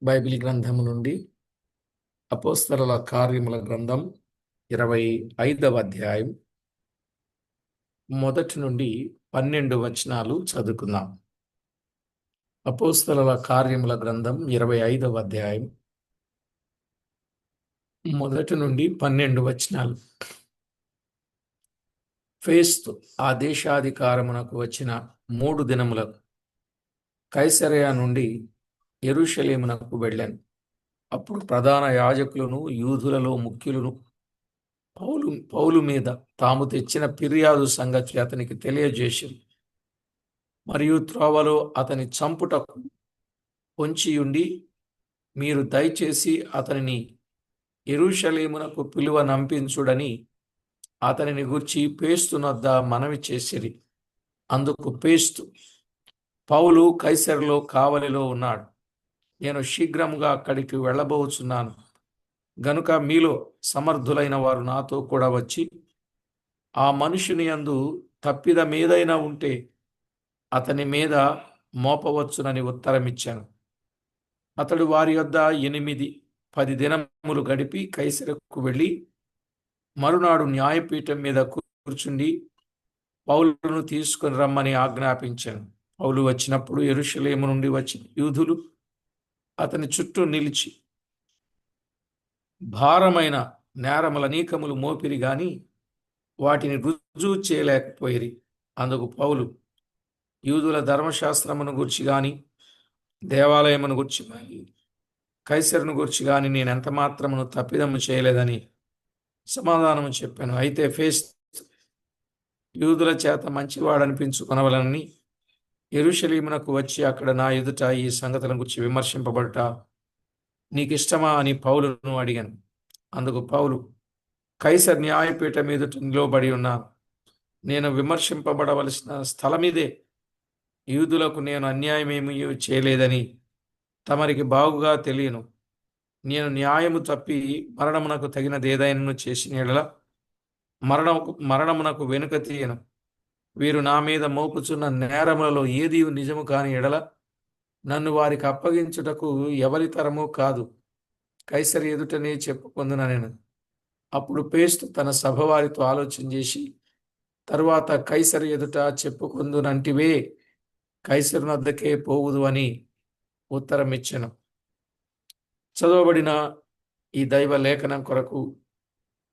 Bible గ్రంథము నుండి అపోస్తలుల కార్యముల గ్రంథం 25వ అధ్యాయం మొదటి నుండి 12 వచనాలు చదువుకుందాం. అపోస్తలుల కార్యముల గ్రంథం 25వ అధ్యాయం మొదటి నుండి 12 వచనాలు. ఫేస్తు ఆ దేశాధికారమునకు వచ్చిన 3 దినములకు కైసరయ నుండి యెరూషలేమునకు వెళ్ళాను. అప్పుడు ప్రధాన యాజకులను యూదులలో ముఖ్యులను పౌలు మీద తాము తెచ్చిన ఫిర్యాదు సంగతి అతనికి తెలియజేసిరి. మరియు త్రోవలో అతని చంపుటకు పొంచియుండి, మీరు దయచేసి అతనిని యెరూషలేమునకు నంపించుడని అతనిని గూర్చి ఫేస్తునొద్ద మనవి చేసిరి. అందుకు ఫేస్తు, పౌలు కైసరులో కావలిలో ఉన్నాడు, నేను శీఘ్రముగా అక్కడికి వెళ్ళబోచున్నాను గనుక మీలో సమర్థులైన వారు నాతో కూడా వచ్చి ఆ మనుషుని యందు తప్పిదమేదైనా ఉంటే అతని మీద మోపవచ్చునని ఉత్తరమిచ్చాను. అతడు వారి యొద్ద 8-10 దినములు గడిపి కైసరకు వెళ్ళి మరునాడు న్యాయపీఠం మీద కూర్చుండి పౌలును తీసుకుని రమ్మని ఆజ్ఞాపించాను. పౌలు వచ్చినప్పుడు యెరూషలేము నుండి వచ్చిన యూదులు అతని చుట్టూ నిలిచి భారమైన నేరములనీకములు మోపిరి గాని వాటిని రుజువు చేయలేకపోయిరి. అందుకు పౌలు, యూదుల ధర్మశాస్త్రమును గూర్చి గాని దేవాలయమును గూర్చి గాని కైసరును గూర్చి గాని నేను ఎంత మాత్రమును తప్పిదము చేయలేదని సమాధానము చెప్పాను. అయితే ఫేస్తు యూదుల చేత మంచివాడనిపించుకొనవలనని యెరూషలేమునకు వచ్చి అక్కడ నా ఎదుట ఈ సంగతులను గురించి విమర్శింపబడుట నీకిష్టమా అని పౌలును అడిగాను. అందుకు పౌలు, కైసర్ న్యాయపీఠం ఎదుట నిలవబడి ఉన్నాను, నేను విమర్శింపబడవలసిన స్థలమిదే. యూదులకు నేను అన్యాయమేమీ చేయలేదని తమరికి బాగుగా తెలియను. నేను న్యాయము తప్పి మరణమునకు తగినదేదైనను చేసిన యెడల మరణమునకు వెనుక తీయను. వీరు నా మీద మోపుచున్న నేరములలో ఏది నిజము కాని ఎడల నన్ను వారికి అప్పగించుటకు ఎవరి తరము కాదు, కైసరు ఎదుటనే చెప్పుకొందున నేను. అప్పుడు ఫేస్తు తన సభ వారితో ఆలోచన చేసి, తరువాత కైసరు ఎదుట చెప్పుకొందునంటివే, కైసరు వద్దకే పోవుదు అని ఉత్తరం ఇచ్చెను. చదవబడిన ఈ దైవ లేఖనం కొరకు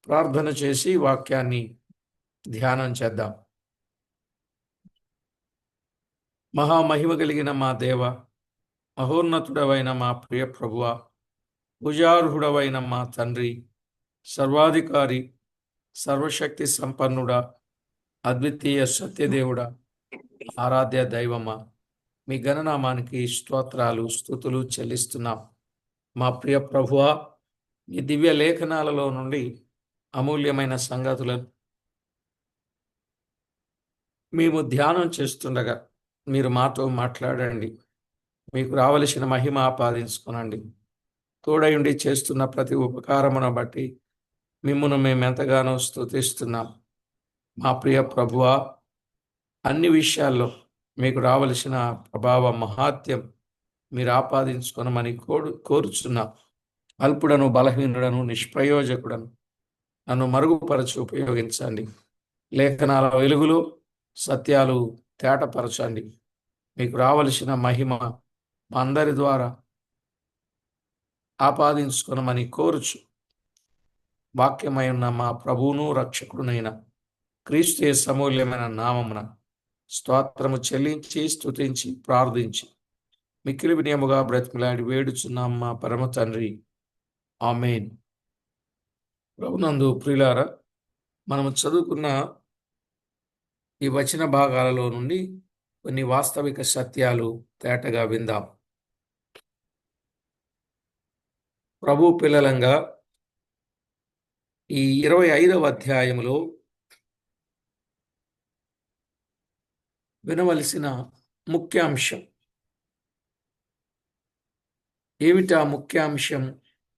ప్రార్థన చేసి వాక్యాన్ని ధ్యానం చేద్దాం. మహామహిమ కలిగిన మా దేవ, మహోన్నతుడవైన మా ప్రియ ప్రభువ, పూజార్హుడవైన మా తండ్రి, సర్వాధికారి, సర్వశక్తి సంపన్నుడా, అద్వితీయ సత్యదేవుడా, ఆరాధ్య దైవమా, మీ గణనామానికి స్తోత్రాలు స్తుతులు చెల్లిస్తున్నాం. మా ప్రియ ప్రభువ, మీ దివ్య లేఖనాలలో నుండి అమూల్యమైన సంగతులను మేము ధ్యానం చేస్తుండగా మీరు మాతో మాట్లాడండి. మీకు రావలసిన మహిమ ఆపాదించుకోనండి. తోడయుండి చేస్తున్న ప్రతి ఉపకారమును బట్టి మిమ్మును మేము ఎంతగానో స్తుతిస్తున్నాం. మా ప్రియ ప్రభువా, అన్ని విషయాల్లో మీకు రావలసిన ప్రభావ మహాత్యం మీరు ఆపాదించుకొనమని కోరుచున్నాం. అల్పుడను, బలహీనుడను, నిష్ప్రయోజకుడను నన్ను మరుగుపరచి ఉపయోగించండి. లేఖనాల వెలుగులో సత్యాలు తేటపరచండి. మీకు రావలసిన మహిమ మా అందరి ద్వారా ఆపాదించుకొనమని కోరుచు వాక్యమై ఉన్న మా ప్రభువును రక్షకుడునైన క్రీస్తు యేసు అమూల్యమైన నామమున స్తోత్రము చెల్లించి స్తుతించి ప్రార్థించి మిక్కిలి వినయముగా బ్రతిమలాడి వేడుచున్నాం మా పరమ తండ్రి, ఆమేన్. ప్రభునందు ప్రియులారా, మనము చదువుకున్న ఈ వచన భాగాలలో నుండి కొన్ని వాస్తవిక సత్యాలు తేటగా విందాం. ప్రభు పిల్లలంగా ఈ 25వ అధ్యాయములో వినవలసిన ముఖ్యాంశం ఏమిటా ముఖ్యాంశం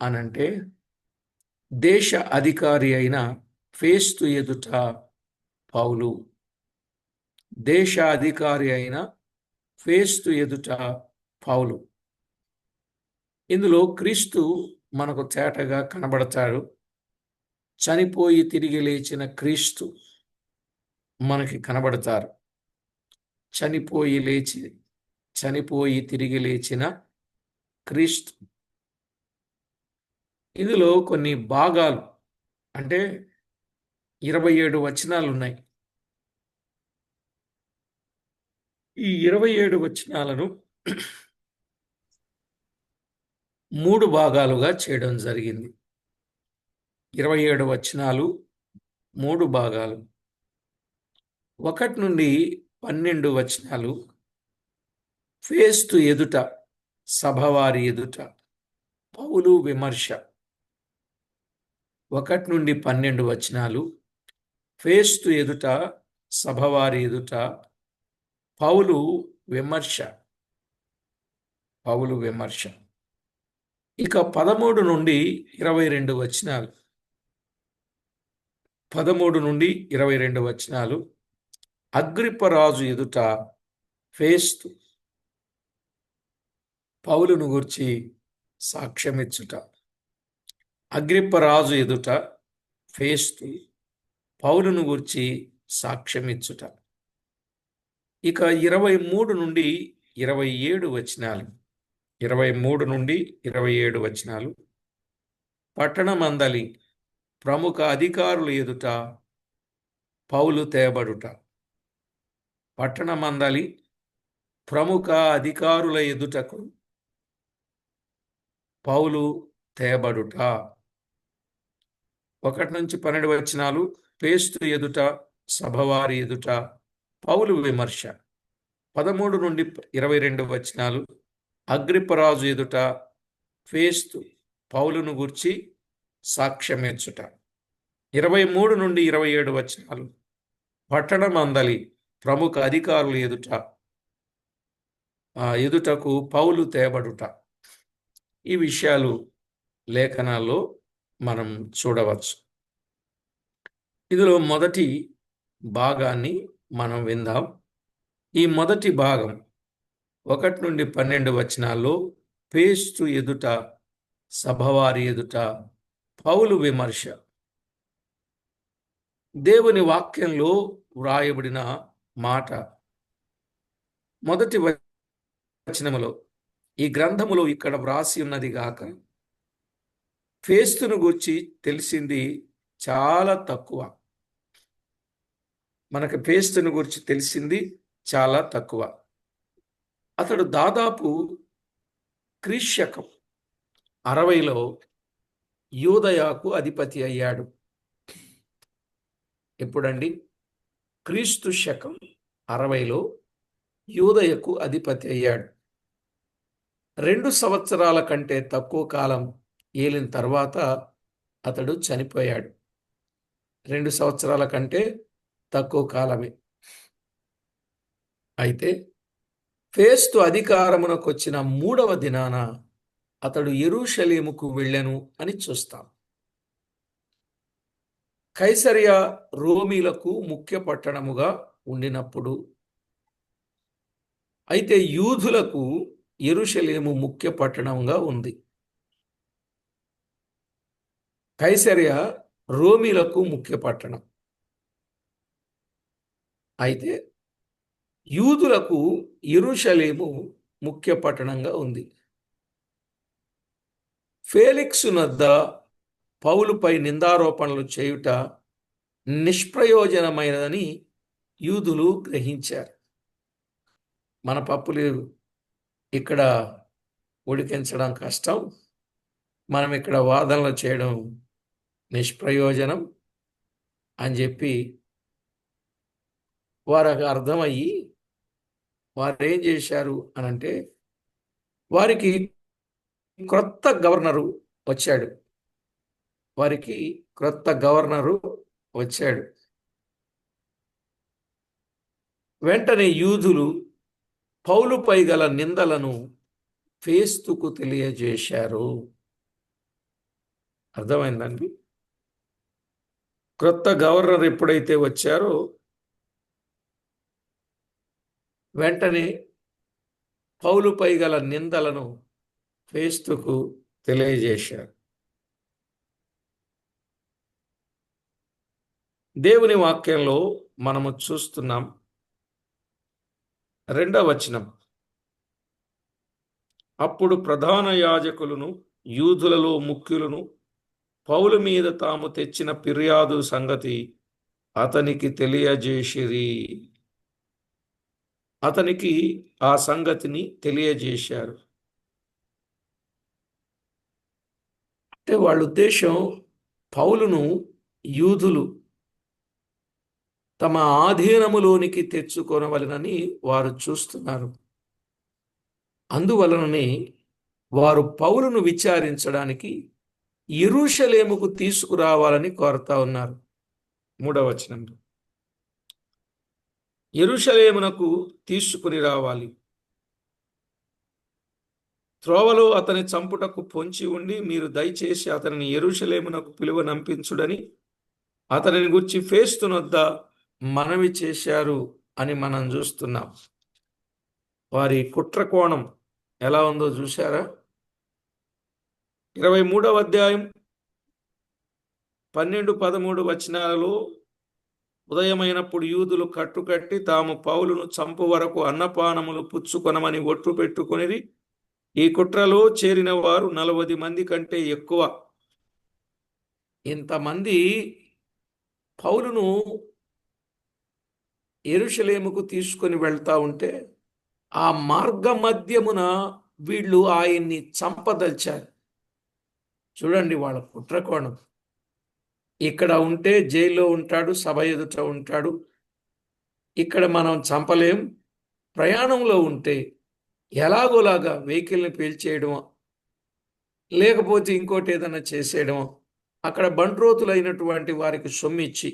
అనంటే, దేశ అధికారి అయిన ఫేస్తు ఎదుట పౌలు. దేశ అధికారి అయిన ఫేస్తు ఎదుట పౌలు. ఇందులో క్రీస్తు మనకు తేటగా కనబడతాడు. చనిపోయి తిరిగి లేచిన క్రీస్తు మనకి కనబడతారు. చనిపోయి తిరిగి లేచిన క్రీస్తు. ఇందులో కొన్ని భాగాలు, అంటే 27 వచనాలు ఉన్నాయి. ఈ 27 వచనాలను 3 భాగాలుగా చేయడం జరిగింది. 27 వచనాలు 3 భాగాలు. 1 నుండి 12 వచనాలు ఫేస్తు ఎదుట, సభవారి ఎదుట పౌలు విమర్శ. 1 నుండి 12 వచనాలు ఫేస్తు ఎదుట, సభవారి ఎదుట పౌలు విమర్శ. ఇక 13 నుండి 22 వచనాలు 13 నుండి 22 వచనాలు అగ్రిప్పరాజు ఎదుట ఫేస్తు పౌలును గూర్చి సాక్ష్యమిచ్చుట. అగ్రిప్పరాజు ఎదుట ఫేస్తు పౌలును గూర్చి సాక్ష్యమిచ్చుట. ఇక 23 నుండి 27 వచనాలు 23 నుండి 27 వచనాలు పట్టణమందలి ప్రముఖ అధికారుల ఎదుట పౌలు తేబడుట. పట్టణమందలి ప్రముఖ అధికారుల ఎదుటకు పౌలు తేబడుట. 1 నుంచి 12 వచనాలు ఫేస్తు ఎదుట, సభవారి ఎదుట పౌలు విమర్శ. 13 నుండి 22 వచనాలు అగ్రిప్పరాజు ఎదుట ఫేస్తు పౌలును గూర్చి సాక్ష్యమిచ్చుట. 23 నుండి 27 వచనాలు పట్టణమందలి ప్రముఖ అధికారుల ఎదుటకు పౌలు తేబడుట. ఈ విషయాలు లేఖనాల్లో మనం చూడవచ్చు. ఇందులో మొదటి భాగాన్ని మనం విందాం. ఈ మొదటి భాగం 1 నుండి 12 వచనాల్లో ఫేస్తు ఎదుట, సభవారి ఎదుట పౌలు విమర్శ. దేవుని వాక్యంలో వ్రాయబడిన మాట మొదటి వచనములో, ఈ గ్రంథములో ఇక్కడ వ్రాసి ఉన్నది గాక ఫేస్తును గూర్చి తెలిసింది చాలా తక్కువ. మనకు ఫేస్తును గురించి తెలిసింది చాలా తక్కువ. అతడు దాదాపు క్రీస్తు 60లో యూదయాకు అధిపతి అయ్యాడు. ఎప్పుడండి? క్రీస్తు శకం 60లో యూదయకు అధిపతి అయ్యాడు. 2 సంవత్సరాల కంటే తక్కువ కాలం ఏలిన తర్వాత అతడు చనిపోయాడు. 2 సంవత్సరాల కంటే తక్కువ కాలమే. అయితే ఫేస్తు అధికారమునకు వచ్చిన 3వ దినాన అతడు యెరూషలేముకు వెళ్ళెను అని చూస్తాం. కైసరియా రోమీలకు ముఖ్య పట్టణముగా ఉండినప్పుడు, అయితే యూదులకు యెరూషలేము ముఖ్య పట్టణంగా ఉంది. కైసరియా రోమీలకు ముఖ్య పట్టణం, అయితే యూదులకు యెరూషలేము ముఖ్య పట్టణంగా ఉంది. ఫేలిక్సు నద్ద పౌలుపై నిందారోపణలు చేయుట నిష్ప్రయోజనమైనదని యూదులు గ్రహించారు. మన పప్పులు ఇక్కడ ఉడికించడం కష్టం, మనం ఇక్కడ వాదనలు చేయడం నిష్ప్రయోజనం అని చెప్పి వారికి అర్థమయ్యి వారు ఏం చేశారు అనంటే, వారికి క్రొత్త గవర్నరు వచ్చాడు. వెంటనే యూదులు పౌలుపై గల నిందలను ఫేస్తుకు తెలియజేశారు. అర్థమైందండి? క్రొత్త గవర్నర్ ఎప్పుడైతే వచ్చారో వెంటనే పౌలుపై గల నిందలను ఫేస్తుకు తెలియజేశారు. దేవుని వాక్యంలో మనము చూస్తున్నాం, 2వ వచనం. అప్పుడు ప్రధాన యాజకులను యూదులలో ముఖ్యులను పౌలు మీద తాము తెచ్చిన ఫిర్యాదు సంగతి అతనికి తెలియజేసిరి. అతనికి ఆ సంగతిని తెలియజేశారు. అంటే వాళ్ళ ఉద్దేశం, పౌలును యూదులు తమ ఆధీనములోనికి తెచ్చుకొనవలెనని వారు చూస్తున్నారు. అందువలననే వారు పౌలును విచారించడానికి యెరూషలేముకు తీసుకురావాలని కోరుతా ఉన్నారు. 3వ వచనంలో యెరూషలేమునకు తీసుకుని రావాలి. త్రోవలో అతని చంపుటకు పొంచి ఉండి మీరు దయచేసి అతనిని యెరూషలేమునకు పిలువనంపించుడని అతనిని గురించి ఫేస్తునొద్ద మనవి చేశారు అని మనం చూస్తున్నాం. వారి కుట్ర కోణం ఎలా ఉందో చూశారా? 23వ అధ్యాయం 12-13 వచనాలలో, ఉదయమైనప్పుడు యూదులు కట్టుకట్టి తాము పౌలును చంపు వరకు అన్నపానములు పుచ్చుకొనమని ఒట్టు పెట్టుకొనిది. ఈ కుట్రలో చేరిన వారు 40 మంది కంటే ఎక్కువ. ఇంతమంది పౌలును యెరూషలేముకు తీసుకొని వెళ్తా ఉంటే ఆ మార్గ మధ్యమున వీళ్ళు ఆయన్ని చంపదలిచారు. చూడండి వాళ్ళ కుట్రకోణం. ఇక్కడ ఉంటే జైల్లో ఉంటాడు, సభ ఎదుట ఉంటాడు. ఇక్కడ మనం చంపలేం. ప్రయాణంలో ఉంటే ఎలాగోలాగా వెహికల్ని పేల్చేయడమో లేకపోతే ఇంకోటి ఏదైనా చేసేయడమో, అక్కడ బంట్రోతులైనటువంటి వారికి సొమ్మిచ్చి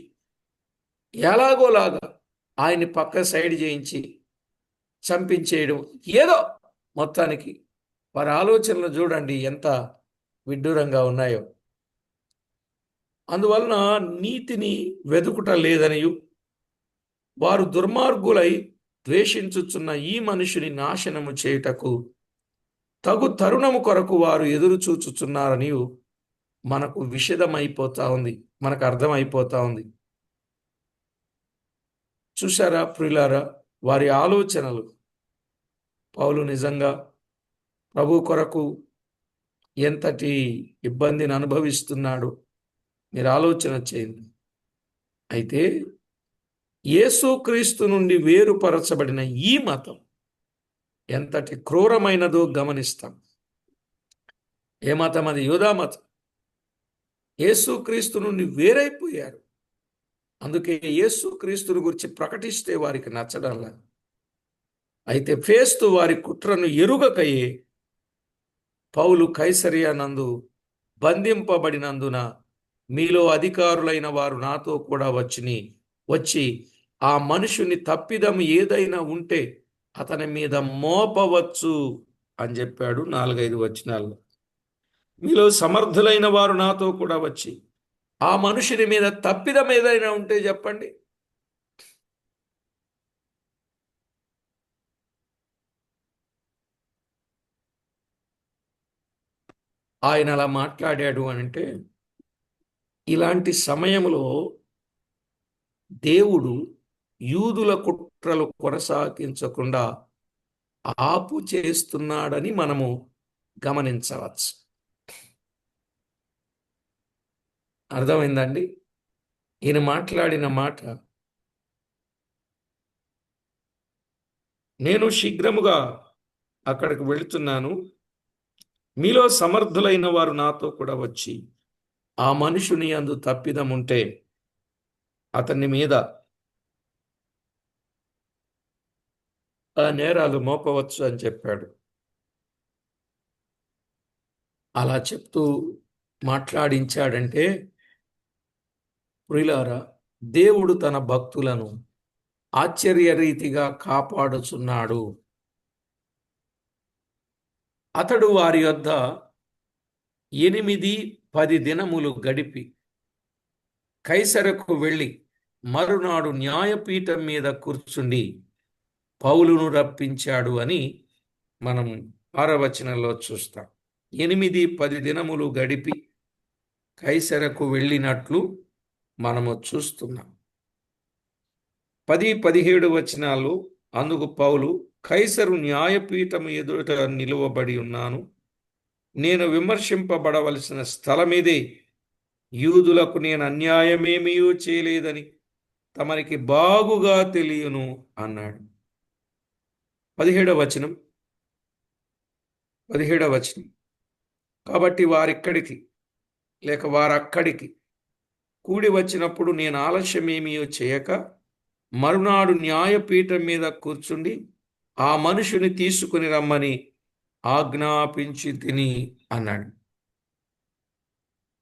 ఎలాగోలాగా ఆయన్ని పక్క సైడ్ చేయించి చంపించేయడం, ఏదో మొత్తానికి వారి ఆలోచనలు చూడండి ఎంత విడ్డూరంగా ఉన్నాయో. అందువలన నీతిని వెదుకుట లేదనియు వారు దుర్మార్గులై ద్వేషించుచున్న ఈ మనుషుని నాశనము చేయుటకు తగు తరుణము కొరకు వారు ఎదురు చూచుచున్నారని మనకు విషదమైపోతా ఉంది, మనకు అర్థమైపోతా ఉంది. చూశారా ప్రియులారా వారి ఆలోచనలు? పౌలు నిజంగా ప్రభు కొరకు ఎంతటి ఇబ్బందిని అనుభవిస్తున్నాడు మీరు ఆలోచన చేయండి. అయితే యేసుక్రీస్తు నుండి వేరుపరచబడిన ఈ మతం ఎంతటి క్రూరమైనదో గమనిస్తాం. ఏ మతం అది? యూదా మతం. యేసుక్రీస్తు నుండి వేరైపోయారు. అందుకే యేసుక్రీస్తుని గురించి ప్రకటిస్తే వారికి నచ్చడంలా. అయితే ఫేస్తు వారి కుట్రను ఎరుగకయే పౌలు కైసరియా నందు బంధింపబడినందున మీలో అధికారులైన వారు నాతో కూడా వచ్చి ఆ మనుషుని తప్పిదం ఏదైనా ఉంటే అతని మీద మోపవచ్చు అని చెప్పాడు 4-5 వచనాల్లో. మీలో సమర్థులైన వారు నాతో కూడా వచ్చి ఆ మనుషుని మీద తప్పిదం ఏదైనా ఉంటే చెప్పండి. ఆయన అలా మాట్లాడాడు అంటే ఇలాంటి సమయంలో దేవుడు యూదుల కుట్రలు కొనసాగించకుండా ఆపు చేస్తున్నాడని మనము గమనించవచ్చు. అర్థమైందండి? ఈయన మాట్లాడిన మాట, నేను శీఘ్రముగా అక్కడికి వెళుతున్నాను, మీలో సమర్థులైన వారు నాతో కూడా వచ్చి ఆ మనుషుని యందు తప్పిదం ఉంటే అతని మీద ఆ నేరాలు మోపవచ్చు అని చెప్పాడు. అలా చెప్తూ మాట్లాడించాడంటే ప్రియులారా, దేవుడు తన భక్తులను ఆశ్చర్యరీతిగా కాపాడుచున్నాడు. అతడు వారి యొద్ద 8-10 దినములు గడిపి కైసరకు వెళ్ళి మరునాడు న్యాయపీఠం మీద కూర్చుండి పౌలును రప్పించాడు అని మనం 6వ వచనంలో చూస్తాం. 8-10 దినములు గడిపి కైసరకు వెళ్ళినట్లు మనము చూస్తున్నాం. 10-17 వచనాలు. అందుకు పౌలు, కైసరు న్యాయపీఠము ఎదుట నిలువబడి ఉన్నాను, నేను విమర్శింపబడవలసిన స్థలమిదే, యూదులకు నేను అన్యాయమేమీ చేయలేదని తమరికి బాగుగా తెలియను అన్నాడు. 17వ వచనం. కాబట్టి వారిక్కడికి లేక వారక్కడికి కూడి వచ్చినప్పుడు నేను ఆలస్యమేమీ చేయక మరునాడు న్యాయపీఠం మీద కూర్చుండి ఆ మనుషుని తీసుకుని రమ్మని ఆజ్ఞాపించి తిని అన్నాడు.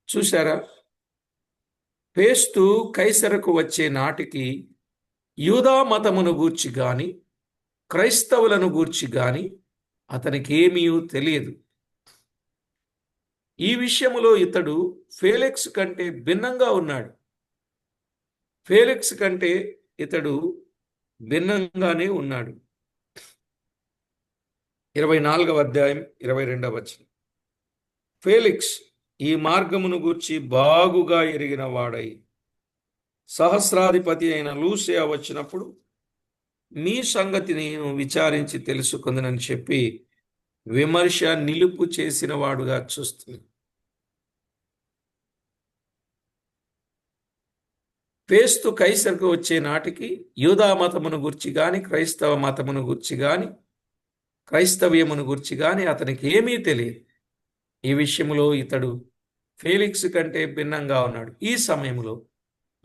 చూసారా, ఫేస్తు కైసరకు వచ్చే నాటికి యూదా మతమును గూర్చి గాని క్రైస్తవులను గూర్చి గాని అతనికి ఏమీ తెలియదు. ఈ విషయములో ఇతడు ఫేలిక్స్ కంటే భిన్నంగా ఉన్నాడు. ఫేలిక్స్ కంటే ఇతడు భిన్నంగానే ఉన్నాడు. 24వ అధ్యాయం 22వ వచనం. ఫేలిక్స్ ఈ మార్గమును గూర్చి బాగుగా ఎరిగిన వాడై సహస్రాధిపతి అయిన లూసియా వచ్చినప్పుడు మీ సంగతి నేను విచారించి తెలుసుకుందనని చెప్పి విమర్శ నిలుపు చేసిన వాడుగా చూస్తుంది. ఫేస్తు కైసరుకు వచ్చే నాటికి యూదా మతమును గుర్చి గాని క్రైస్తవ మతమును గుర్చి గాని క్రైస్తవ్యమును గుర్చి గాని అతనికి ఏమీ తెలియదు. ఈ విషయంలో ఇతడు ఫేలిక్స్ కంటే భిన్నంగా ఉన్నాడు. ఈ సమయంలో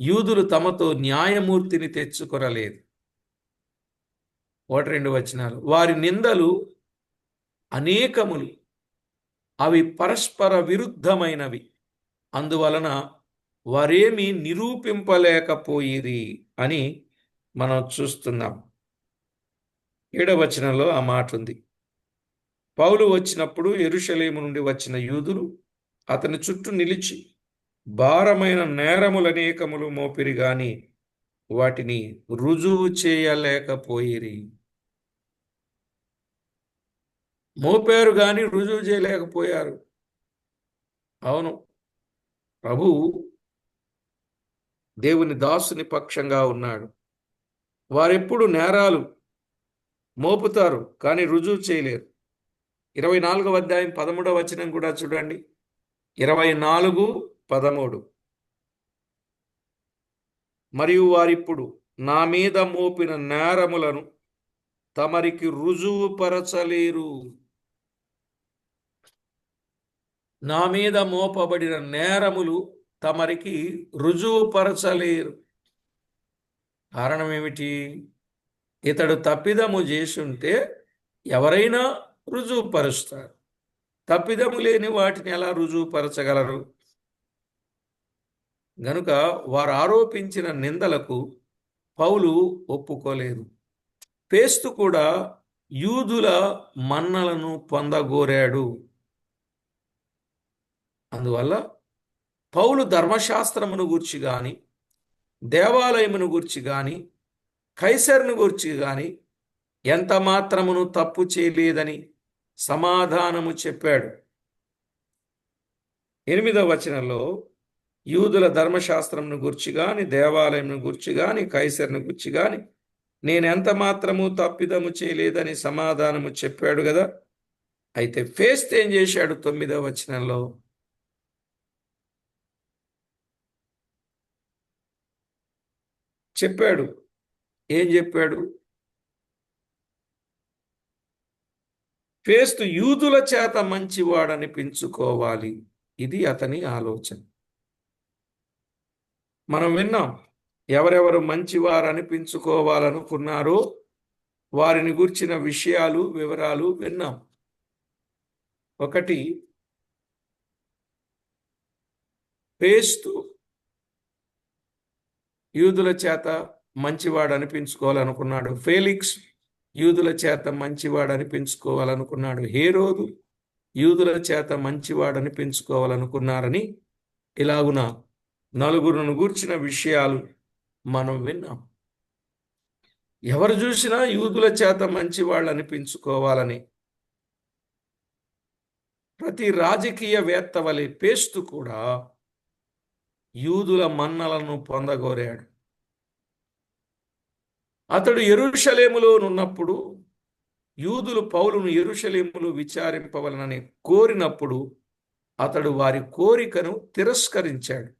యూదులు తమతో న్యాయమూర్తిని తెచ్చుకొనలేదు. 1-2 వచనాలు. వారి నిందలు అనేకములు, అవి పరస్పర విరుద్ధమైనవి, అందువలన వారేమీ నిరూపింపలేకపోయిరి అని మనం చూస్తున్నాం. 7వ వచనంలో ఆ మాట ఉంది. పౌలు వచ్చినప్పుడు యెరూషలేము నుండి వచ్చిన యూదులు అతని చుట్టూ నిలిచి భారమైన నేరములనేకములు మోపిరి గాని వాటిని రుజువు చేయలేకపోయిరి. మోపారు గాని రుజువు చేయలేకపోయారు. అవును, ప్రభు దేవుని దాసుని పక్షంగా ఉన్నాడు. వారెప్పుడు నేరాలు మోపుతారు కానీ రుజువు చేయలేరు. 24వ అధ్యాయం 13వ వచనం కూడా చూడండి. 24:13. మరియు వారిప్పుడు నా మీద మోపిన నేరములను తమరికి రుజువుపరచలేరు. నా మీద మోపబడిన నేరములు తమరికి రుజువుపరచలేరు. కారణం ఏమిటి? ఇతడు తప్పిదము చేసుంటే ఎవరైనా రుజువుపరుస్తారు. తప్పిదము లేని వాటిని ఎలా రుజువుపరచగలరు? గనుక వారు ఆరోపించిన నిందలకు పౌలు ఒప్పుకోలేదు. ఫేస్తు కూడా యూదుల మన్నలను పొందగోరాడు. అందువల్ల పౌలు ధర్మశాస్త్రమును గూర్చి గాని దేవాలయమును గూర్చి గాని కైసరును గూర్చి గాని ఎంత మాత్రమును తప్పు చేయలేదని సమాధానము చెప్పాడు. 8వ వచనంలో యూదుల ధర్మశాస్త్రమును గూర్చి గాని దేవాలయమును గూర్చి గాని కైసరును గూర్చి గాని నేను ఎంత మాత్రము తప్పిదము చేయలేదని సమాధానము చెప్పాడు కదా. అయితే ఫేస్తు ఏం చేశాడు? 9వ వచనంలో చెప్పాడు. ఏం చెప్పాడు? ఫేస్తు యూదుల చేత మంచివాడనిపించుకోవాలి, ఇది అతని ఆలోచన. మనం విన్నాం, ఎవరెవరు మంచివారు అనిపించుకోవాలనుకున్నారో వారిని గురించిన విషయాలు వివరాలు విన్నాం. 1, ఫేస్తు యూదుల చేత మంచివాడు అనిపించుకోవాలనుకున్నాడు. ఫేలిక్స్ యూదుల చేత మంచివాడు అనిపించుకోవాలనుకున్నాడు. హేరోదు యూదుల చేత మంచివాడు అనిపించుకోవాలనుకున్నారని ఇలాగున నలుగురును గూర్చిన విషయాలు మనం విన్నాం. ఎవరు చూసినా యూదుల చేత మంచివాళ్ళు అనిపించుకోవాలని ప్రతి రాజకీయవేత్త వలె పేస్తు కూడా యూదుల మన్నలను పొందగోరాడు. అతడు యెరూషలేములో నున్నప్పుడు యూదులు పౌలును యెరూషలేములో విచారింపవలనని కోరినప్పుడు అతడు వారి కోరికను తిరస్కరించాడు.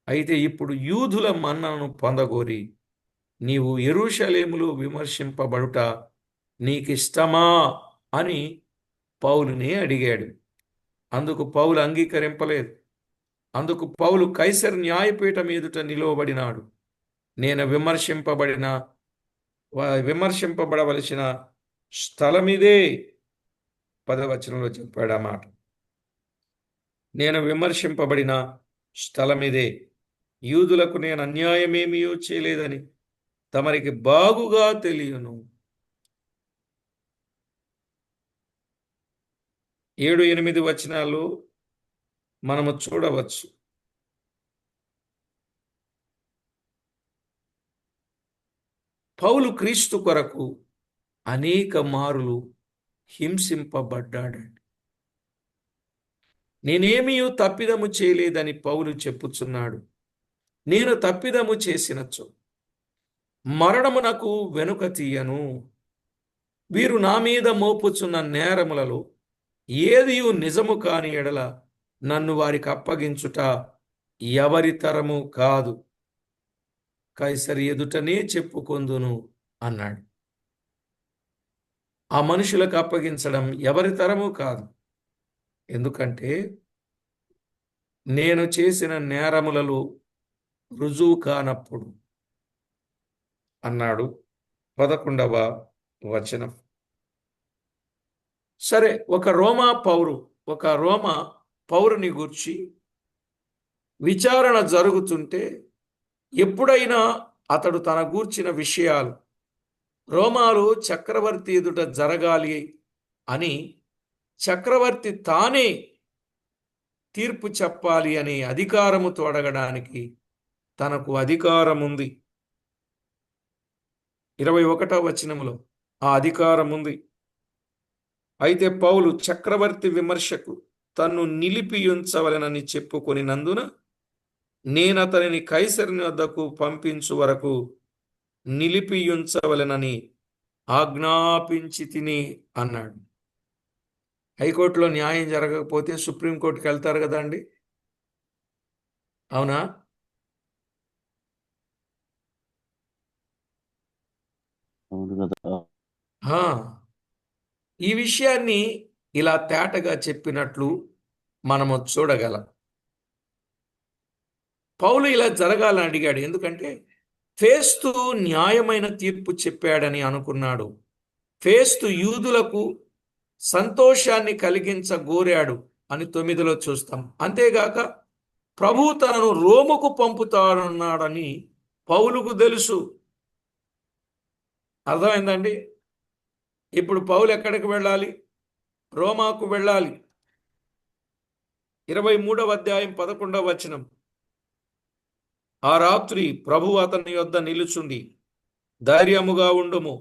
అయితే ఇప్పుడు యూదుల మన్ననను పొందగోరి నీవు యెరూషలేములో విమర్శింపబడుట నీకిష్టమా అని పౌలుని అడిగాడు. అందుకు పౌలు అంగీకరింపలేదు. అందుకు పౌలు కైసర్ న్యాయపీఠం ఎదుట నిలువబడినాడు. నేను విమర్శింపబడవలసిన స్థలమిదే. 10వ వచనంలో చెప్పాడు ఆ మాట. నేను విమర్శింపబడిన స్థలమిదే. యూదులకు నేను అన్యాయమేమీ చేయలేదని తమరికి బాగుగా తెలియను. 7-8 వచనాలు మనము చూడవచ్చు. పౌలు క్రీస్తు కొరకు అనేక మారులు హింసింపబడ్డాడు. నేనేమీ తప్పిదము చేయలేదని పౌలు చెప్పుచున్నాడు. నేను తప్పిదము చేసినచో మరణమునకు వెనుక తీయను. వీరు నా మీద మోపుచున్న నేరములలో ఏదియు నిజము కాని ఎడల నన్ను వారికి అప్పగించుట ఎవరి తరము కాదు. కైసరి ఎదుటనే చెప్పుకొందును అన్నాడు. ఆ మనుషులకు అప్పగించడం ఎవరి తరము కాదు. ఎందుకంటే నేను చేసిన నేరములలో రుజువు కానప్పుడు అన్నాడు. 11వ వచనం. సరే, ఒక రోమా పౌరుని గూర్చి విచారణ జరుగుతుంటే ఎప్పుడైనా అతడు తన గూర్చిన విషయాలు రోమాలు చక్రవర్తి ఎదుట జరగాలి అని చక్రవర్తి తానే తీర్పు చెప్పాలి అనే అధికారము తోడగడానికి తనకు అధికారం ఉంది. 21వ వచనములో ఆ అధికారం ఉంది. అయితే పౌలు చక్రవర్తి విమర్శకు తన్ను నిలిపి ఉంచవలెనని చెప్పుకొనినందున నేనతనిని కైసరుని వద్దకు పంపించు వరకు నిలిపి ఉంచవలెనని ఆజ్ఞాపించి తిని అన్నాడు. హైకోర్టులో న్యాయం జరగకపోతే సుప్రీంకోర్టుకి వెళ్తారు కదా అండి, అవునా? అవును కదా. ఈ విషయాన్ని ఇలా తేటగా చెప్పినట్లు మనము చూడగలం. పౌలు ఇలా జరగాలని అడిగాడు. ఎందుకంటే ఫేస్తు న్యాయమైన తీర్పు చెప్పాడని అనుకున్నాడు. ఫేస్తు యూదులకు సంతోషాన్ని కలిగించగోరాడు అని 9లో చూస్తాం. అంతేగాక ప్రభు తనను రోముకు పంపుతాడన్నాడని పౌలుకు తెలుసు. అర్థమైందండి? ఇప్పుడు పౌలు ఎక్కడికి వెళ్ళాలి? రోమాకు వెళ్ళాలి. 23వ అధ్యాయం 11వ వచనం. ఆ రాత్రి ప్రభు అతని యొద్ద నిలుచుండి, ధైర్యముగా ఉండుము,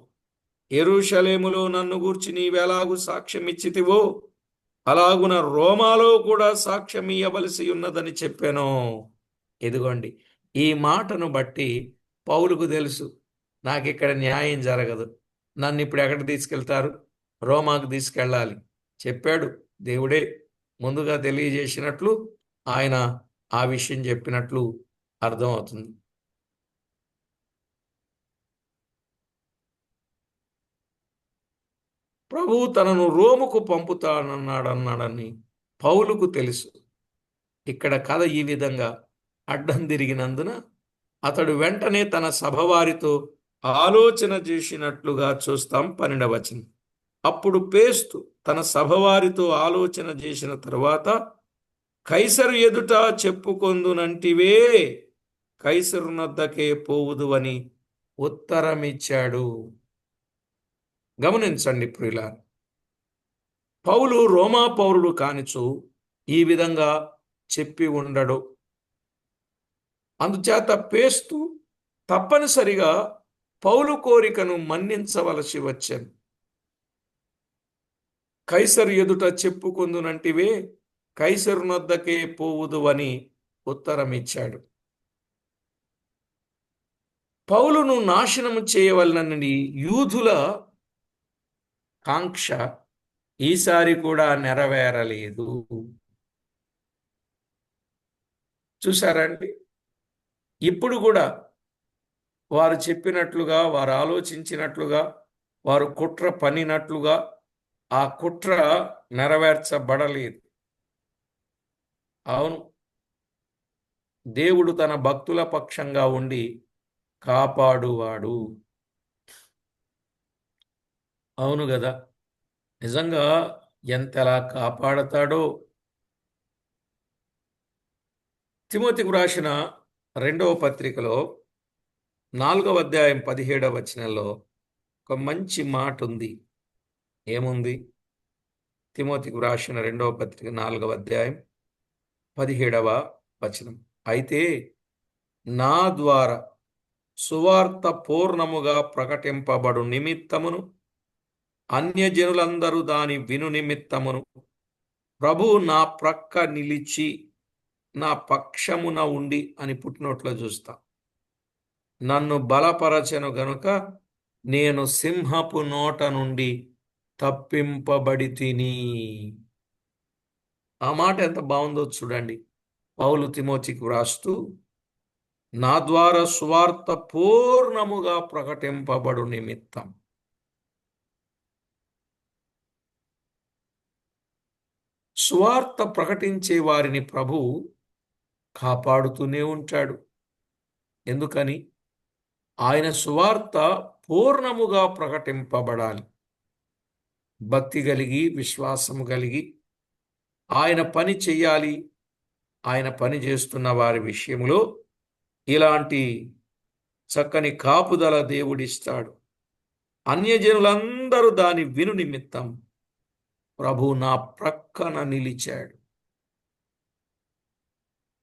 యెరూషలేములో నన్ను గూర్చి నీవెలాగు సాక్ష్యం ఇచ్చితివో అలాగున రోమాలో కూడా సాక్ష్యం ఇయ్యవలసి ఉన్నదని చెప్పాను. ఇదిగోండి, ఈ మాటను బట్టి పౌలుకు తెలుసు, నాకు ఇక్కడ న్యాయం జరగదు, నన్ను ఇప్పుడు ఎక్కడ తీసుకెళ్తారు? రోమాకు తీసుకెళ్ళాలి. చెప్పాడు, దేవుడే ముందుగా తెలియజేసినట్లు ఆయన ఆ విషయం చెప్పినట్లు అర్థమవుతుంది. ప్రభువు తనను రోముకు పంపుతానన్నాడని పౌలుకు తెలుసు. ఇక్కడ కథ ఈ విధంగా అడ్డం తిరిగినందున అతడు వెంటనే తన సభవారితో ఆలోచన చేసినట్లుగా చూస్తాం. 12వ వచనం. అప్పుడు పేస్తు తన సభవారితో ఆలోచన చేసిన తరువాత, కైసరు ఎదుట చెప్పుకొందునంటివే, కైసరునొద్దకే పోవుదు అని ఉత్తరమిచ్చాడు. గమనించండి ప్రియులారా, పౌలు రోమా పౌరుడు కానిచు ఈ విధంగా చెప్పి ఉండడు. అందుచేత పేస్తు తప్పనిసరిగా పౌలు కోరికను మన్నించవలసి వచ్చాను. కైసరు ఎదుట చెప్పుకొందునంటివే, కైసరునొద్దకే పోవుదువని ఉత్తరమిచ్చాడు. పౌలును నాశనము చేయవలనని యూదుల కాంక్ష ఈసారి కూడా నెరవేరలేదు. చూసారండి, ఇప్పుడు కూడా వారు చెప్పినట్లుగా, వారు ఆలోచించినట్లుగా, వారు కుట్ర పన్నినట్లుగా ఆ కుట్ర నెరవేర్చబడలేదు. అవును, దేవుడు తన భక్తుల పక్షంగా ఉండి కాపాడువాడు. అవును కదా, నిజంగా ఎంతలా కాపాడతాడో. తిమోతికి రాసిన 2వ పత్రికలో 4వ అధ్యాయం 17వ వచనంలో ఒక మంచి మాట ఉంది. ఏముంది? తిమోతికి రాసిన 2వ పత్రిక 4వ అధ్యాయం 17వ వచనం. అయితే నా ద్వారా సువార్త పూర్ణముగా ప్రకటింపబడు నిమిత్తమును, అన్యజనులందరూ దాని విను నిమిత్తమును ప్రభువు నా ప్రక్క నిలిచి నా పక్షమున ఉండి అని పుట్టినోట్లో చూస్తా. నన్ను బలపరచెను గనుక నేను సింహపు నోట నుండి తప్పింపబడి తిని. ఆ మాట ఎంత బాగుందో చూడండి. పౌలు తిమోతికి వ్రాస్తూ, నా ద్వారా సువార్త పూర్ణముగా ప్రకటింపబడు నిమిత్తం. సువార్త ప్రకటించే వారిని ప్రభువు కాపాడుతూనే ఉంటాడు. ఎందుకని? ఆయన సువార్త పూర్ణముగా ప్రకటింపబడాలి. భక్తి కలిగి, విశ్వాసము కలిగి ఆయన పని చెయ్యాలి. ఆయన పని చేస్తున్న వారి విషయంలో ఇలాంటి చక్కని కాపుదల దేవుడిస్తాడు. అన్యజనులందరూ దాని విను నిమిత్తం ప్రభు నా ప్రక్కన నిలిచాడు.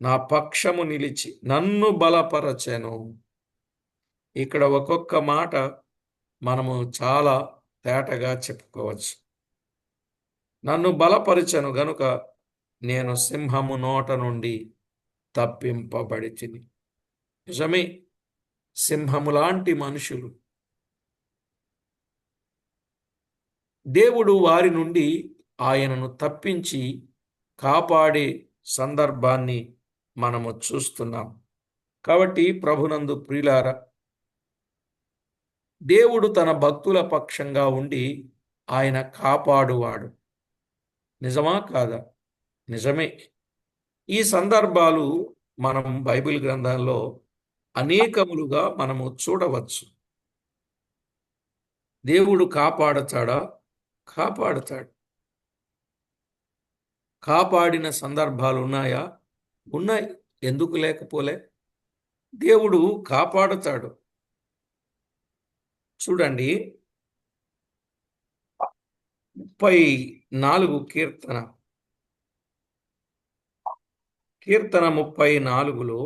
నా పక్షము నిలిచి నన్ను బలపరచెను. ఇక్కడ ఒక్కొక్క మాట మనము చాలా తేటగా చెప్పుకోవచ్చు. నన్ను బలపరచెను గనుక నేను సింహము నోట నుండి తప్పింపబడి తిని. నిజమే, సింహము లాంటి మనుషులు. దేవుడు వారి నుండి ఆయనను తప్పించి కాపాడే సందర్భాన్ని మనము చూస్తున్నాం. కాబట్టి ప్రభునందు ప్రియులారా, దేవుడు తన భక్తుల పక్షంగా ఉండి ఆయన కాపాడువాడు. నిజమా కాదా? నిజమే. ఈ సందర్భాలు మనం బైబిల్ గ్రంథంలో అనేకములుగా మనము చూడవచ్చు. దేవుడు కాపాడతాడా? కాపాడతాడు. కాపాడిన సందర్భాలు ఉన్నాయా? ఉన్నాయి. ఎందుకు లేకపోలే? దేవుడు కాపాడుతాడు. చూడండి, 34 కీర్తన 34లో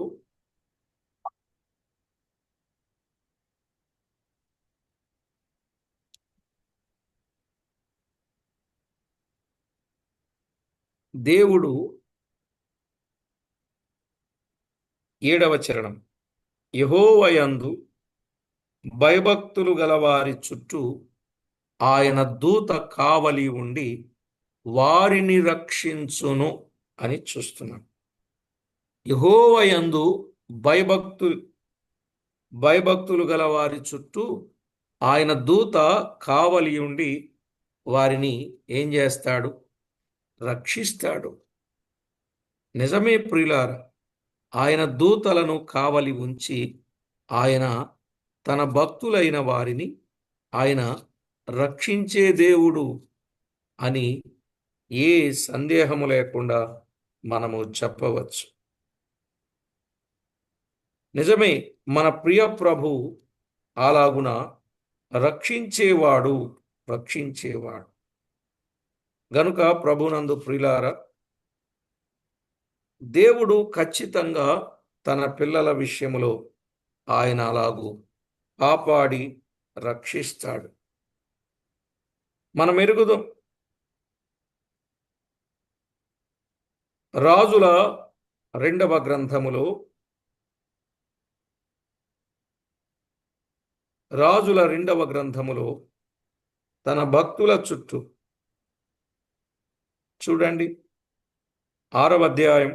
దేవుడు 7వ చరణం, యెహోవాయందు భయభక్తులు గలవారి చుట్టూ ఆయన దూత కావలి ఉండి వారిని రక్షించును అని చూస్తున్నాం. యెహోవాయందు భయభక్తులు గల వారి చుట్టూ ఆయన దూత కావలి ఉండి వారిని ఏం చేస్తాడు? రక్షిస్తాడు. నిజమే ప్రియులారా, ఆయన దూతలను కావలి ఉంచి ఆయన తన భక్తులైన వారిని ఆయన రక్షించే దేవుడు అని ఏ సందేహము లేకుండా మనము చెప్పవచ్చు. నిజమే, మన ప్రియ ప్రభు అలాగున రక్షించేవాడు. గనుక ప్రభునందు ప్రియులారా, దేవుడు ఖచ్చితంగా తన పిల్లల విషయములో ఆయన అలాగూ కాపాడి రక్షిస్తాడు. మనం ఎరుగుదాం, రాజుల రెండవ గ్రంథములో రాజుల రెండవ గ్రంథములో తన భక్తుల చుట్టూ చూడండి, 6వ అధ్యాయం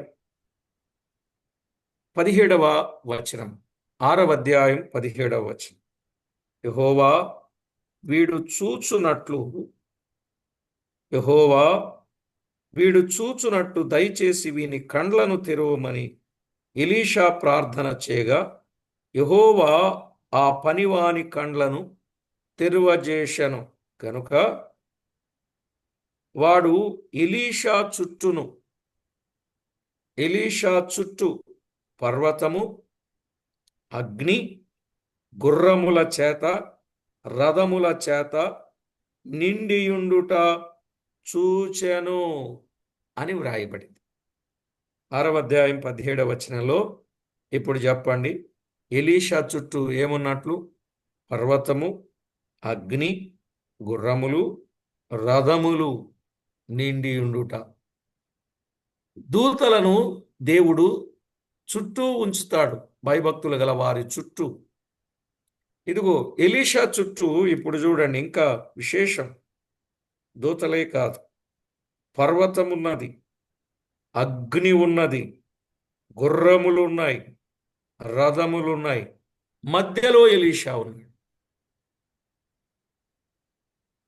17వ వచనం. 6వ అధ్యాయం 17వ వచనం. యెహోవా వీడు చూచునట్లు యెహోవా వీడు చూచునట్టు దయచేసి వీని కండ్లను తెరవమని ఎలీషా ప్రార్థన చేయగా యెహోవా ఆ పనివాని కండ్లను తెరువజేశను కనుక వాడు ఎలీషా చుట్టూ పర్వతము, అగ్ని, గుర్రముల చేత, రథముల చేత నిండియుండుట చూచెను అని వ్రాయబడింది. 6వ అధ్యాయం 17వ వచనంలో ఇప్పుడు చెప్పండి, ఎలీషా చుట్టూ ఏమున్నట్లు? పర్వతము, అగ్ని, గుర్రములు, రథములు నిండియుండుట. దూతలను దేవుడు చుట్టూ ఉంచుతాడు, భయభక్తులు గల వారి చుట్టూ. ఇదిగో ఎలీషా చుట్టూ ఇప్పుడు చూడండి, ఇంకా విశేషం. దూతలే కాదు, పర్వతం ఉన్నది, అగ్ని ఉన్నది, గుర్రములు ఉన్నాయి, రథములు ఉన్నాయి, మధ్యలో ఎలీషా ఉన్నాడు.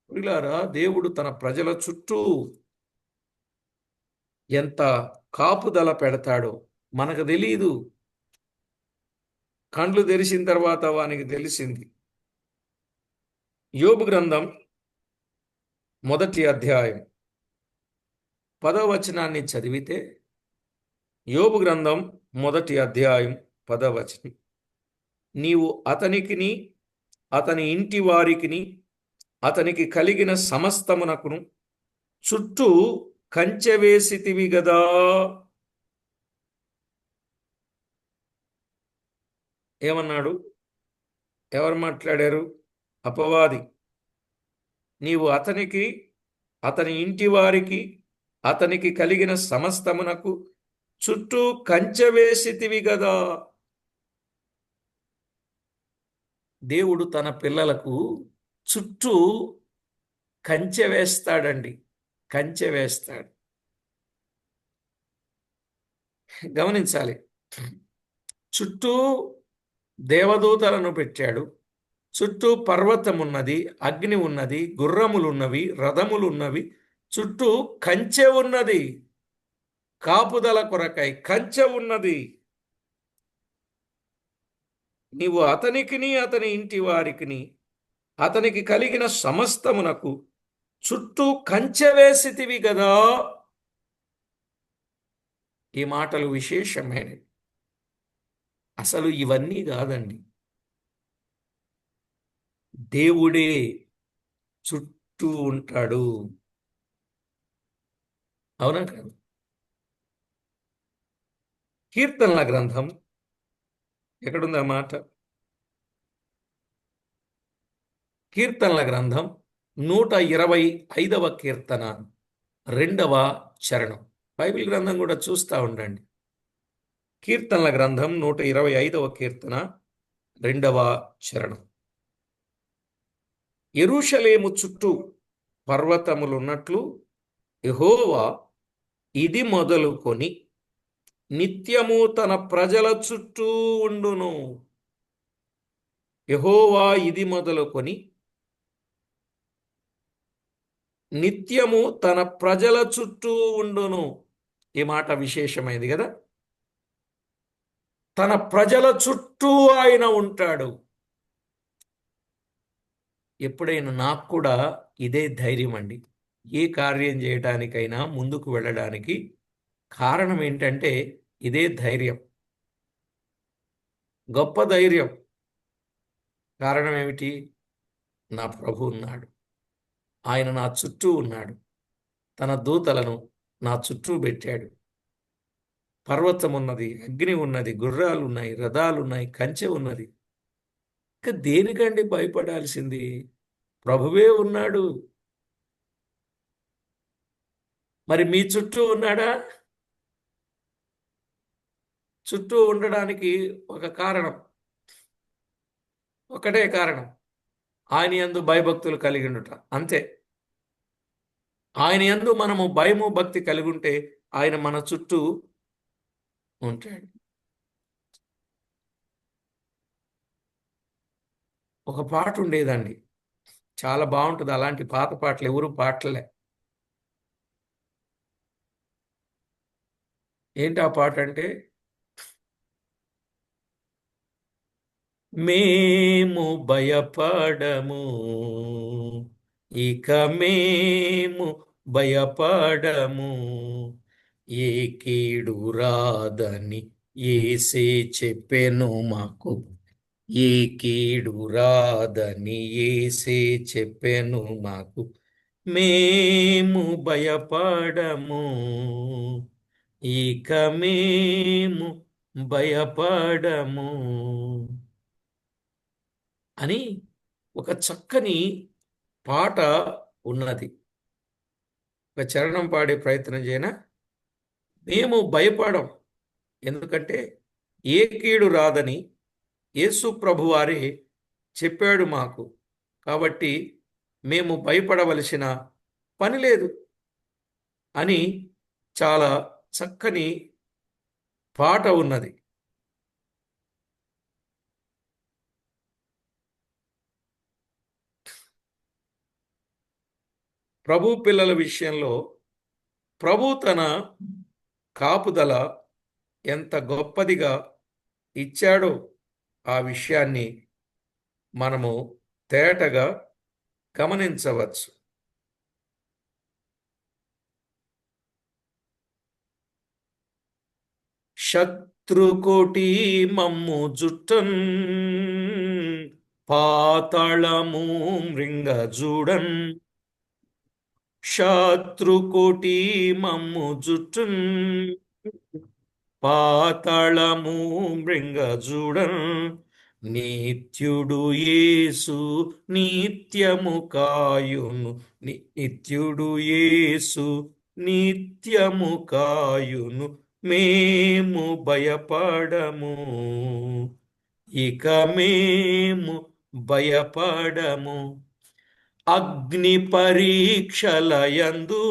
ప్రియులారా, దేవుడు తన ప్రజల చుట్టూ ఎంత కాపుదల పెడతాడో మనకు తెలియదు. కండ్లు తెరిచిన తర్వాత వానికి తెలిసింది. యోబు గ్రంథం 1వ అధ్యాయం 10వ వచనాన్ని చదివితే, యోబు గ్రంథం 1వ అధ్యాయం 10వ వచనం, నీవు అతనికిని అతని ఇంటి వారికిని అతనికి కలిగిన సమస్తమునకును చుట్టూ కంచె వేసితివి గదా. ఏమన్నాడు? ఎవరు మాట్లాడారు? అపవాది. నీవు అతనికి అతని ఇంటి వారికి అతనికి కలిగిన సమస్తమునకు చుట్టూ కంచె వేసితివి గదా. దేవుడు తన పిల్లలకు చుట్టూ కంచె వేస్తాడండి, కంచె వేస్తాడు. గమనించాలి, చుట్టూ దేవదూతలను పెట్టాడు, చుట్టూ పర్వతం ఉన్నది, అగ్ని ఉన్నది, గుర్రములున్నవి, రథములున్నవి, చుట్టూ కంచె ఉన్నది, కాపుదల కొరకై కంచె ఉన్నది. నీవు అతనికిని అతని ఇంటి వారికిని అతనికి కలిగిన సమస్తమునకు చుట్టూ కంచె వేసితివి గదా. ఈ మాటలు విశేషమైనవి. అసలు ఇవన్నీ కాదండి, దేవుడే చుట్టూ ఉంటాడు. అవునా కాదు? కీర్తనల గ్రంథం ఎక్కడుంది ఆ మాట? కీర్తనల గ్రంథం 125వ కీర్తన 2వ చరణం. బైబిల్ గ్రంథం కూడా చూస్తూ ఉండండి. కీర్తనల గ్రంథం 125వ కీర్తన 2వ చరణం. యెరూషలేము చుట్టూ పర్వతములున్నట్లు యెహోవా ఇది మొదలుకొని నిత్యము తన ప్రజల చుట్టూ ఉండును. యెహోవా ఇది మొదలుకొని నిత్యము తన ప్రజల చుట్టూ ఉండును. ఈ మాట విశేషమైంది కదా. తన ప్రజల చుట్టూ ఆయన ఉంటాడు. ఎప్పుడైనా నాకు కూడా ఇదే ధైర్యం అండి. ఏ కార్యం చేయడానికైనా ముందుకు వెళ్ళడానికి కారణం ఏంటంటే ఇదే ధైర్యం, గొప్ప ధైర్యం. కారణం ఏమిటి? నా ప్రభు ఉన్నాడు, ఆయన నా చుట్టూ ఉన్నాడు, తన దూతలను నా చుట్టూ పెట్టాడు. పర్వతం ఉన్నది, అగ్ని ఉన్నది, గుర్రాలు ఉన్నాయి, రథాలు ఉన్నాయి, కంచె ఉన్నది. ఇక దేనికండి భయపడాల్సింది? ప్రభువే ఉన్నాడు. మరి మీ చుట్టూ ఉన్నాడా? చుట్టూ ఉండడానికి ఒక కారణం, ఒకటే కారణం, ఆయన యందు భయభక్తులు కలిగి ఉండుట, అంతే. ఆయన యందు మనము భయము భక్తి కలిగి ఉంటే ఆయన మన చుట్టూ ఉంటాడు. ఒక పాట ఉండేదండి, చాలా బాగుంటుంది. అలాంటి పాత పాటలు ఎవరు పాటలే. ఏంటి ఆ పాట అంటే, మేము భయపడము, ఇక మేము భయపడము, ఏ కీడు రాదని యేసే చెప్పెను మాకు, ఏ కీడు రాదని యేసే చెప్పెను మాకు, మేము భయపడము, ఇక మేము భయపడము అని ఒక చక్కని పాట ఉన్నది. ఒక చరణం పాడే ప్రయత్నం చేయనా? మేము భయపడం, ఎందుకంటే ఏ కీడు రాదని యేసు ప్రభువారే చెప్పాడు మాకు, కాబట్టి మేము భయపడవలసిన పని లేదు అని చాలా చక్కని పాట ఉన్నది. ప్రభు పిల్లల విషయంలో ప్రభు తన కాపుదల ఎంత గొప్పదిగా ఇచ్చాడో ఆ విషయాన్ని మనము తేటగా గమనించవచ్చు. శత్రుకోటి మమ్ము జుట్టన్, పాతాళము మృంగజూడన్, శత్రుకోటి మమ్ము జుట్టున్, పాతాళము మృంగజూడన్, నిత్యుడు యేసు నిత్యము కాయును, నిత్యుడు యేసు నిత్యము కాయును, మేము భయపడము, ఇక మేము భయపడము. అగ్ని పరీక్షలయందు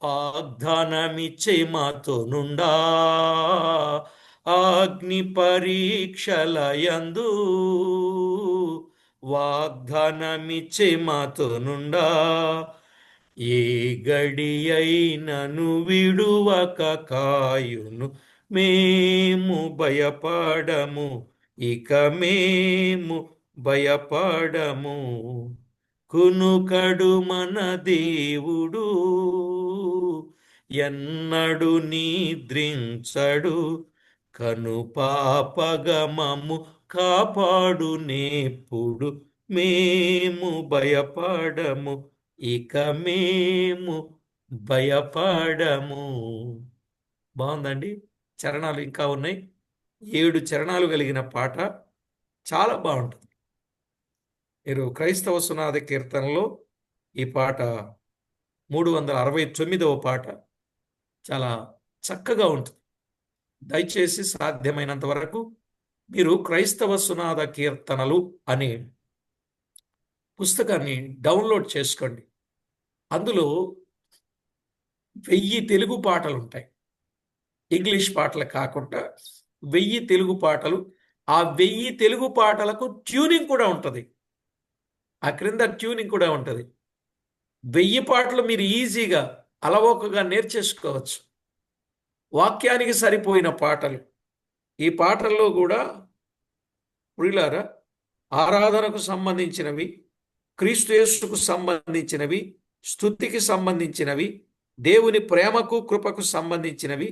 వాగ్దానమిచ్చే మాతో నుండా, అగ్ని పరీక్షలయందు వాగ్దానమిచ్చే మాతో నుండా, ఏ గడి అయినను విడువక కాయును, మేము భయపడము, ఇక మేము భయపడము. కునుకడు మన దేవుడు, ఎన్నడు నిద్రించడు, కనుపాపగమము కాపాడు నేప్పుడు, మేము భయపడము, ఇక మేము భయపడము. బాగుందండి. చరణాలు ఇంకా ఉన్నాయి, 7 చరణాలు కలిగిన పాట, చాలా బాగుంటుంది. మీరు క్రైస్తవ సునాద కీర్తనలో ఈ పాట 369వ పాట చాలా చక్కగా ఉంటుంది. దయచేసి సాధ్యమైనంత వరకు మీరు క్రైస్తవ సునాద కీర్తనలు అనే పుస్తకాన్ని డౌన్లోడ్ చేసుకోండి. అందులో 1000 తెలుగు పాటలు ఉంటాయి, ఇంగ్లీష్ పాటలు కాకుండా 1000 తెలుగు పాటలు. ఆ 1000 తెలుగు పాటలకు ట్యూనింగ్ కూడా ఉంటుంది, ఆ క్రింద ట్యూనింగ్ కూడా ఉంటుంది. 1000 పాటలు మీరు ఈజీగా అలవోకగా నేర్చేసుకోవచ్చు. వాక్యానికి సరిపోయిన పాటలు. ఈ పాటల్లో కూడా ప్రియులారా, ఆరాధనకు సంబంధించినవి, క్రీస్తు యేసుకు సంబంధించినవి, స్తుతికి సంబంధించినవి, దేవుని ప్రేమకు కృపకు సంబంధించినవి,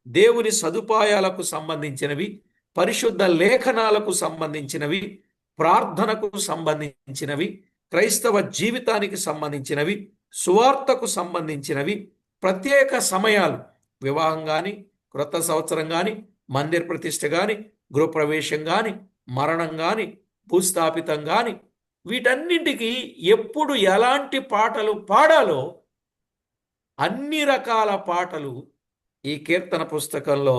దేవుని సదుపాయాలకు సంబంధించినవి, పరిశుద్ధ లేఖనాలకు సంబంధించినవి, ప్రార్థనకు సంబంధించినవి, క్రైస్తవ జీవితానికి సంబంధించినవి, సువార్తకు సంబంధించినవి, ప్రత్యేక సమయాలు, వివాహం కానీ, క్రొత్త సంవత్సరం కానీ, మందిర ప్రతిష్ఠ కానీ, గృహప్రవేశం కానీ, మరణం కానీ, భూస్థాపితం కానీ, వీటన్నింటికి ఎప్పుడు ఎలాంటి పాటలు పాడాలో అన్ని రకాల పాటలు ఈ కీర్తన పుస్తకంలో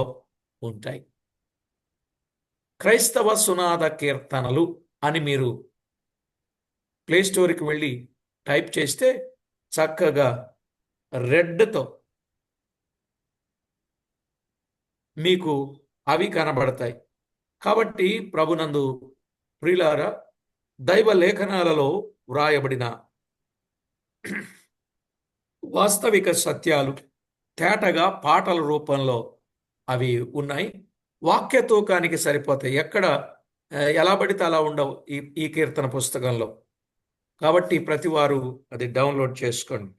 ఉంటాయి. క్రైస్తవ సునాద కీర్తనలు అని మీరు ప్లే స్టోర్కి వెళ్ళి టైప్ చేస్తే చక్కగా రెడ్తో మీకు అవి కనబడతాయి. కాబట్టి ప్రభునందు ప్రియులారా, దైవ లేఖనాలలో వ్రాయబడిన వాస్తవిక సత్యాలు తేటగా పాటల రూపంలో అవి ఉన్నాయి. వాక్య తూకానికి సరిపోతాయి. ఎక్కడ ఎలా పడితే అలా ఉండవు ఈ కీర్తన పుస్తకంలో. కాబట్టి ప్రతి వారు అది డౌన్లోడ్ చేసుకోండి.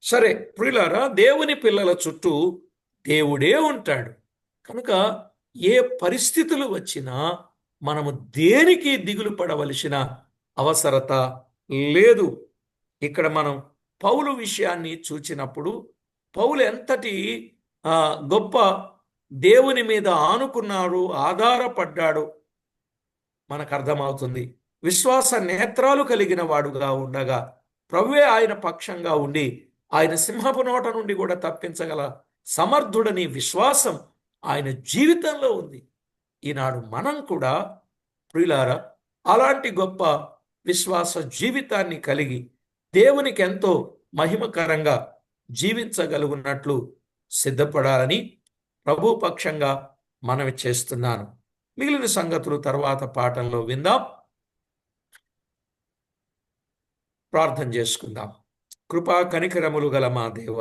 సరే ప్రియులారా, దేవుని పిల్లల చుట్టూ దేవుడే ఉంటాడు కనుక ఏ పరిస్థితులు వచ్చినా మనము దేనికి దిగులు పడవలసిన అవసరత లేదు. ఇక్కడ మనం పౌలు విషయాన్ని చూచినప్పుడు పౌలు ఎంతటి గొప్ప దేవుని మీద ఆనుకున్నాడు, ఆధారపడ్డాడు మనకు అర్థమవుతుంది. విశ్వాస నేత్రాలు కలిగిన వాడుగా ఉండగా ప్రభువే ఆయన పక్షంగా ఉండి ఆయన సింహపు నోట నుండి కూడా తప్పించగల సమర్థుడని విశ్వాసం ఆయన జీవితంలో ఉంది. ఈనాడు మనం కూడా ప్రియులారా అలాంటి గొప్ప విశ్వాస జీవితాన్ని కలిగి దేవునికి ఎంతో మహిమకరంగా జీవించగలుగున్నట్లు సిద్ధపడాలని ప్రభు పక్షంగా మనవి చేస్తున్నాను. మిగిలిన సంగతులు తర్వాత పాఠంలో విందాం. ప్రార్థన చేసుకుందాం. కృపా కనికరములు గల మా దేవ,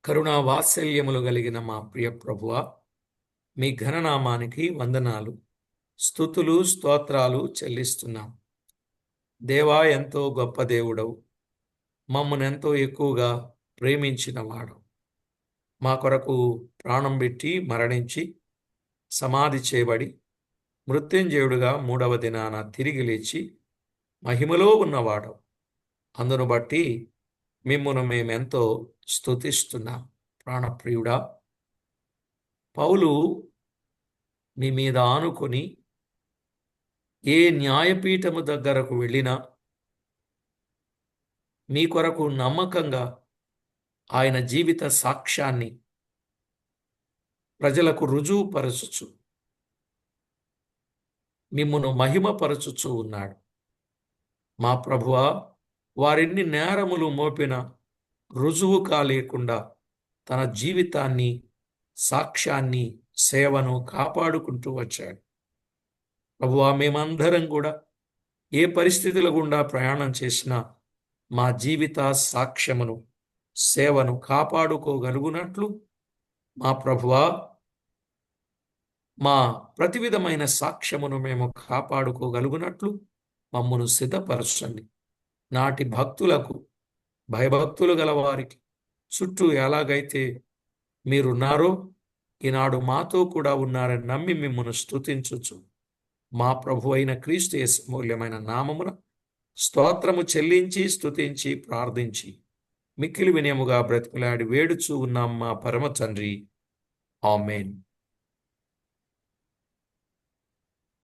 కరుణా వాత్సల్యములు కలిగిన మా ప్రియ ప్రభువ, మీ ఘననామానికి వందనాలు, స్తుతులు, స్తోత్రాలు చెల్లిస్తున్నాం. దేవా, ఎంతో గొప్ప దేవుడవు, మమ్మల్ని ఎంతో ఎక్కువగా ప్రేమించిన వాడు, మా కొరకు ప్రాణం పెట్టి మరణించి సమాధి చేయబడి మృత్యుంజయుడుగా 3వ దినాన తిరిగి లేచి మహిమలో ఉన్నవాడు. అందును బట్టి మిమ్మును మేమెంతో స్తుతిస్తున్నాం. ప్రాణప్రియుడా, పౌలు మీ మీద ఆనుకొని ఏ న్యాయపీఠము దగ్గరకు వెళ్ళినా మీ కొరకు నమ్మకంగా ఆయన జీవిత సాక్ష్యాన్ని ప్రజలకు రుజువుపరచుచు మిమ్మును మహిమపరచుచు ఉన్నాడు. మా ప్రభువా, వారెన్ని నేరములు మోపిన రుజువు కాలేకుండా తన జీవితాన్ని, సాక్ష్యాన్ని, సేవను కాపాడుకుంటూ వచ్చాడు. ప్రభువా, మేమందరం కూడా ఏ పరిస్థితుల గుండా ప్రయాణం చేసినా మా జీవిత సాక్ష్యమును, సేవను కాపాడుకోగలుగునట్లు మా ప్రభువా, మా ప్రతి విధమైన సాక్ష్యమును మేము కాపాడుకోగలుగునట్లు మమ్మను సిద్ధపరచండి. నాటి భక్తులకు, భయభక్తులు గల వారికి చుట్టూ ఎలాగైతే మీరున్నారో ఈనాడు మాతో కూడా ఉన్నారని నమ్మి మిమ్మల్ని స్తుతించుచు మా ప్రభు అయిన క్రీస్తు యేసు మూల్యమైన నామమున స్తోత్రము చెల్లించి స్తుతించి ప్రార్థించి మిక్కిలి వినయముగా బ్రతిమలాడి వేడుచూ ఉన్నాం మా పరమ తండ్రి. ఆమేన్.